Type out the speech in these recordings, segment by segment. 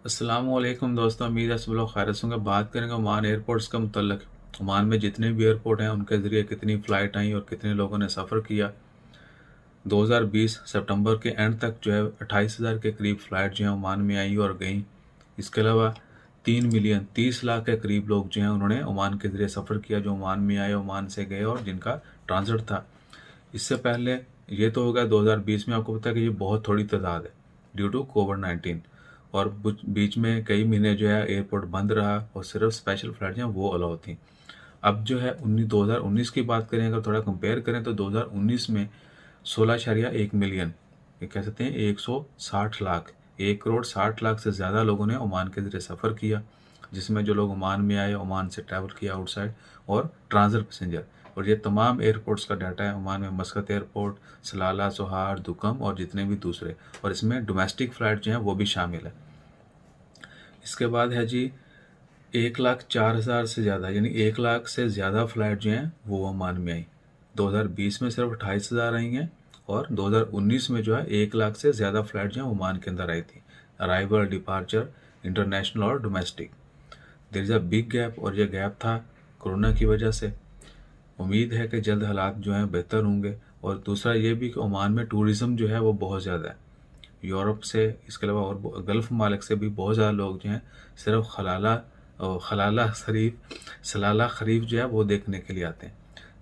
अस्सलामुअलैकुम दोस्तों, उम्मीद है सब लोग खैरियत से होंगे। बात करेंगे ओमान एयरपोर्ट्स का मुतल्लिक। ओमान में जितने भी एयरपोर्ट हैं उनके ज़रिए कितनी फ़्लाइट आई और कितने लोगों ने सफ़र किया। 2020 सितंबर के एंड तक जो है 28,000 के करीब फ़्लाइट जो है ओमान में आई और गई। इसके अलावा 3 मिलियन 30 लाख के करीब लोग जो हैं उन्होंने ओमान के ज़रिए सफ़र किया, जो ओमान में आए, ओमान से गए और जिनका ट्रांजिट था। इससे पहले ये तो हो गया 2020 में। आपको पता है कि ये बहुत थोड़ी तादाद है ड्यू टू कोविड-19, और बीच में कई महीने जो है एयरपोर्ट बंद रहा और सिर्फ स्पेशल फ्लाइट जो हैं वो अलाउ थी। अब जो है 2019 की बात करें, अगर थोड़ा कंपेयर करें तो 2019 में 16.1 मिलियन, ये कह सकते हैं 160 लाख, 1 करोड़ 60 लाख से ज़्यादा लोगों ने ओमान के ज़रिए सफ़र किया, जिसमें जो लोग ओमान में आए, ओमान से ट्रैवल किया आउटसाइड, और ट्रांजिट पैसेंजर। और ये तमाम एयरपोर्ट्स का डाटा है ओमान में: मस्कत एयरपोर्ट, सलाला, सोहार, दुकम और जितने भी दूसरे, और इसमें डोमेस्टिक फ़्लाइट जो हैं वो भी शामिल है। इसके बाद है जी 1,04,000 से ज़्यादा, यानी 1 लाख से ज़्यादा फ़्लाइट जो हैं वो ओमान में आई। 2020 में सिर्फ 28,000 आई हैं, और 2019 में जो है 1 लाख से ज़्यादा फ़्लाइट जो हैं ओमान के अंदर आई थी। अराइवल, डिपार्चर, इंटरनेशनल और domestic. There is a big gap, और ये गैप था कोरोना की वजह से। उम्मीद है कि जल्द हालात जो हैं बेहतर होंगे। और दूसरा ये भी कि ओमान में टूरिज़्म जो है वो बहुत ज़्यादा है। यूरोप से, इसके अलावा और गल्फ़ ममालिक से भी बहुत ज़्यादा लोग जो हैं सिर्फ खलाला शरीफ, सलाला खरीफ जो है वो देखने के लिए आते हैं।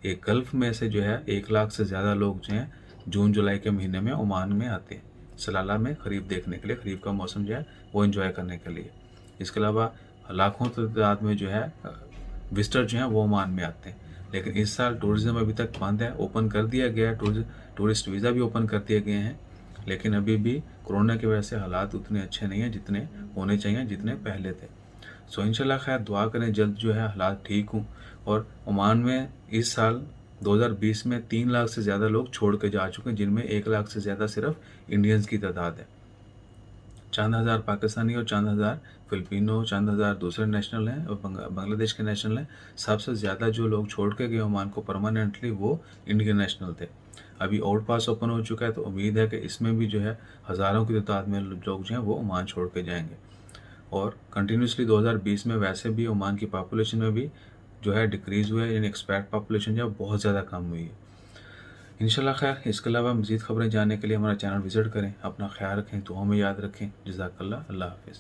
ये गल्फ़ में से जो है 1 लाख से ज़्यादा लोग जो हैं जून जुलाई के महीने में ओमान में आते हैं सलाला में खरीफ देखने के लिए, खरीफ का मौसम जो है वो एंजॉय करने के लिए। इसके अलावा लाखों तादाद में जो है विजिटर जो हैं वो ओमान में आते हैं। लेकिन इस साल टूरिज़्म अभी तक बंद है। ओपन कर दिया गया है, टूरिस्ट वीज़ा भी ओपन कर दिए गए हैं, लेकिन अभी भी कोरोना की वजह से हालात उतने अच्छे नहीं हैं जितने होने चाहिए, जितने पहले थे। सो इंशाल्लाह खैर दुआ करें जल्द जो है हालात ठीक हों। और ओमान में इस साल 2020 में 3 लाख से ज़्यादा लोग छोड़ के जा चुके हैं, जिनमें 1 लाख से ज़्यादा सिर्फ इंडियंस की तादाद है। चंद हज़ार पाकिस्तानी और चंद हज़ार फिलिपिनो, चंद हज़ार दूसरे नेशनल हैं और बांग्लादेश के नेशनल हैं। सबसे ज़्यादा जो लोग छोड़ के गए ओमान को परमानेंटली, वो इंडियन नेशनल थे। अभी आउट पास ओपन हो चुका है, तो उम्मीद है कि इसमें भी जो है हज़ारों की तादाद में लोग जो हैं वो ओमान छोड़ के जाएंगे। और कंटिन्यूसली 2020 में वैसे भी ओमान की पॉपुलेशन में भी जो है डिक्रीज़ हुआ है, यानी एक्सपैट पॉपुलेशन जो है बहुत ज़्यादा कम हुई है। इंशाल्लाह खैर, इसके अलावा मज़ीद ख़बरें जानने के लिए हमारा चैनल विज़िट करें। अपना ख्याल रखें, दुआओं में याद रखें। जज़ाकल्लाह। अल्लाह हाफ़िज़।